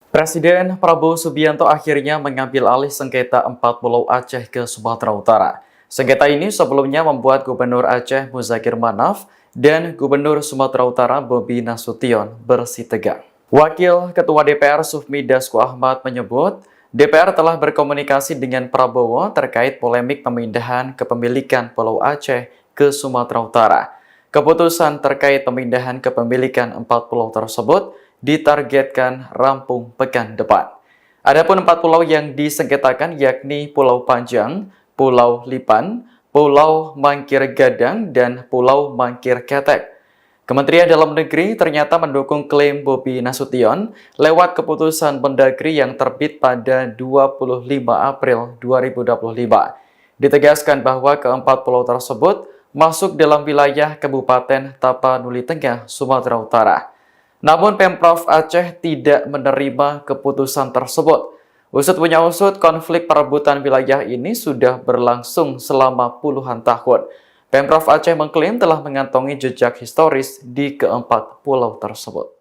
Presiden Prabowo Subianto akhirnya mengambil alih sengketa 4 Pulau Aceh ke Sumatera Utara. Sengketa ini sebelumnya membuat Gubernur Aceh Muzakir Manaf dan Gubernur Sumatera Utara Bobi Nasution bersitegang. Wakil Ketua DPR Sufmi Dasko Ahmad menyebut, DPR telah berkomunikasi dengan Prabowo terkait polemik pemindahan kepemilikan Pulau Aceh ke Sumatera Utara. Keputusan terkait pemindahan kepemilikan 4 pulau tersebut ditargetkan rampung pekan depan. Adapun 4 pulau yang disengketakan yakni Pulau Panjang, Pulau Lipan, Pulau Mangkir Gadang, dan Pulau Mangkir Ketek. Kementerian Dalam Negeri ternyata mendukung klaim Bobi Nasution lewat keputusan Mendagri yang terbit pada 25 April 2025. Ditegaskan bahwa keempat pulau tersebut masuk dalam wilayah Kabupaten Tapanuli Tengah, Sumatera Utara. Namun Pemprov Aceh tidak menerima keputusan tersebut. Usut punya usut, konflik perebutan wilayah ini sudah berlangsung selama puluhan tahun. Pemprov Aceh mengklaim telah mengantongi jejak historis di keempat pulau tersebut.